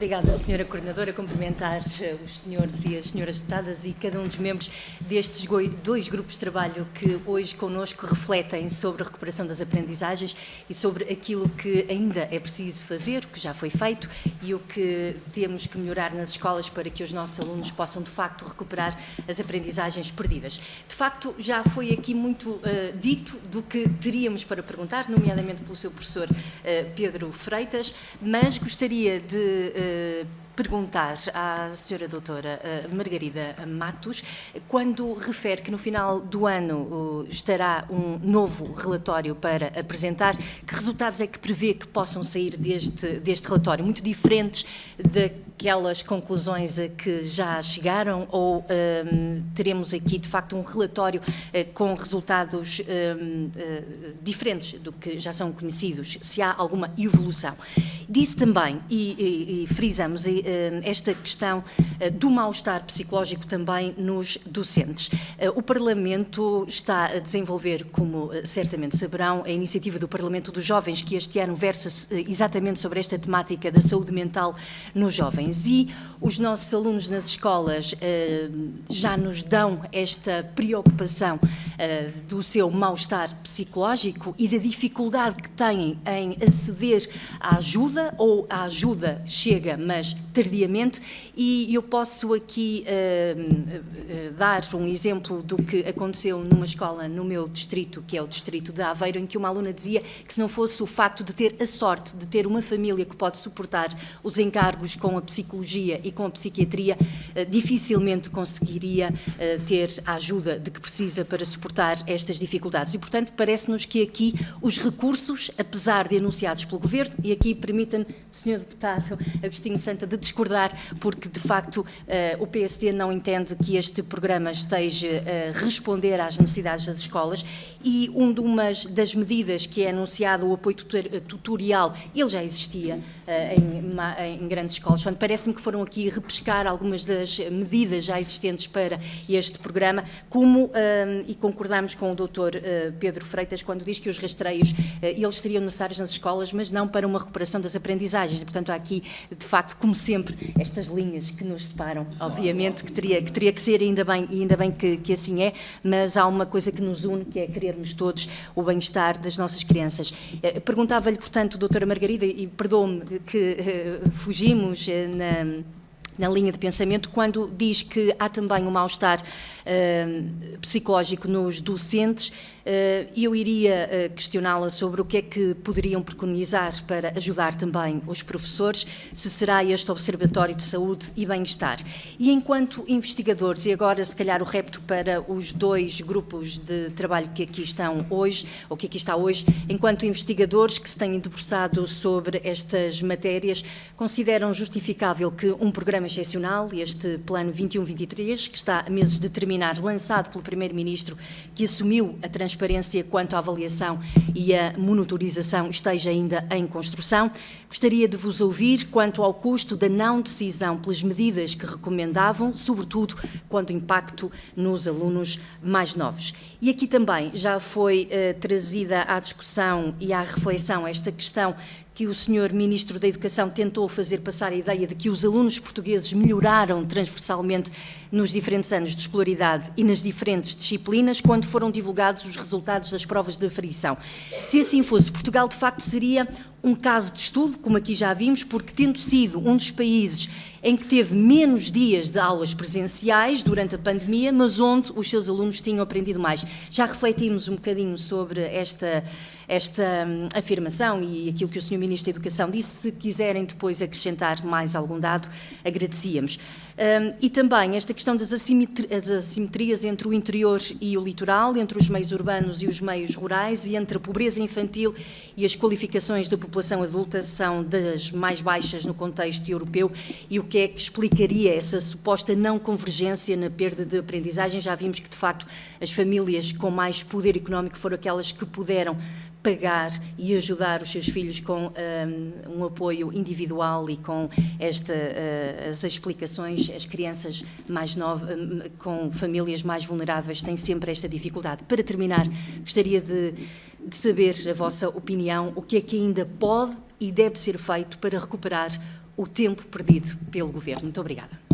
Obrigada, Sra. Coordenadora. Cumprimentar os senhores e as senhoras deputadas e cada um dos membros destes dois grupos de trabalho que hoje connosco refletem sobre a recuperação das aprendizagens e sobre aquilo que ainda é preciso fazer, o que já foi feito e o que temos que melhorar nas escolas para que os nossos alunos possam, de facto, recuperar as aprendizagens perdidas. De facto, já foi aqui muito dito do que teríamos para perguntar, nomeadamente pelo seu professor Pedro Freitas, mas gostaria de perguntar à Sra. Doutora Margarida Matos, quando refere que no final do ano estará um novo relatório para apresentar, que resultados é que prevê que possam sair deste relatório? Muito diferentes daquelas conclusões a que já chegaram ou teremos aqui, de facto, um relatório com resultados diferentes do que já são conhecidos? Se há alguma evolução. Disse também, e frisamos esta questão do mal-estar psicológico também nos docentes. O Parlamento está a desenvolver, como certamente saberão, a iniciativa do Parlamento dos Jovens, que este ano versa exatamente sobre esta temática da saúde mental nos jovens. E os nossos alunos nas escolas já nos dão esta preocupação do seu mal-estar psicológico e da dificuldade que têm em aceder à ajuda, ou a ajuda chega, mas tardiamente, e eu posso aqui dar um exemplo do que aconteceu numa escola no meu distrito, que é o distrito de Aveiro, em que uma aluna dizia que se não fosse o facto de ter a sorte de ter uma família que pode suportar os encargos com a psicologia e com a psiquiatria, dificilmente conseguiria ter a ajuda de que precisa para suportar estas dificuldades. E, portanto, parece-nos que aqui os recursos, apesar de anunciados pelo Governo, e aqui permita-me, Sr. Deputado Agostinho Santa, de discordar, porque, de facto, o PSD não entende que este programa esteja a responder às necessidades das escolas e uma das medidas que é anunciado, o apoio tutorial, ele já existia em grandes escolas. Portanto, parece-me que foram aqui repescar algumas das medidas já existentes para este programa, e concordamos com o Dr. Pedro Freitas quando diz que os rastreios, eles seriam necessários nas escolas, mas não para uma recuperação das aprendizagens. Portanto, há aqui, de facto, como sempre, estas linhas que nos separam, obviamente, que teria que ser, e ainda bem que assim é, mas há uma coisa que nos une, que é querermos todos o bem-estar das nossas crianças. Perguntava-lhe, portanto, doutora Margarida, e perdoe-me que fugimos na linha de pensamento, quando diz que há também um mal-estar psicológico nos docentes, eu iria questioná-la sobre o que é que poderiam preconizar para ajudar também os professores, se será este Observatório de Saúde e Bem-Estar. E enquanto investigadores, e agora se calhar o repto para os dois grupos de trabalho que aqui estão hoje, ou que aqui está hoje, enquanto investigadores que se têm debruçado sobre estas matérias, consideram justificável que um programa excepcional, este Plano 21-23, que está a meses de terminar, lançado pelo Primeiro-Ministro, que assumiu a transparência quanto à avaliação e a monitorização, esteja ainda em construção. Gostaria de vos ouvir quanto ao custo da não decisão pelas medidas que recomendavam, sobretudo quanto ao impacto nos alunos mais novos. E aqui também já foi trazida à discussão e à reflexão esta questão que o Sr. Ministro da Educação tentou fazer passar a ideia de que os alunos portugueses melhoraram transversalmente nos diferentes anos de escolaridade e nas diferentes disciplinas quando foram divulgados os resultados das provas de aferição. Se assim fosse, Portugal de facto seria um caso de estudo, como aqui já vimos, porque tendo sido um dos países em que teve menos dias de aulas presenciais durante a pandemia, mas onde os seus alunos tinham aprendido mais. Já refletimos um bocadinho sobre esta afirmação e aquilo que o Sr. Ministro da Educação disse. Se quiserem depois acrescentar mais algum dado, agradecíamos. E também esta questão das assimetrias entre o interior e o litoral, entre os meios urbanos e os meios rurais, e entre a pobreza infantil e as qualificações da população adulta são das mais baixas no contexto europeu, e o que é que explicaria essa suposta não convergência na perda de aprendizagem? Já vimos que, de facto, as famílias com mais poder económico foram aquelas que puderam pagar e ajudar os seus filhos com um apoio individual e com as explicações. As crianças mais novas, com famílias mais vulneráveis, têm sempre esta dificuldade. Para terminar, gostaria de saber a vossa opinião, o que é que ainda pode e deve ser feito para recuperar o tempo perdido pelo Governo. Muito obrigada.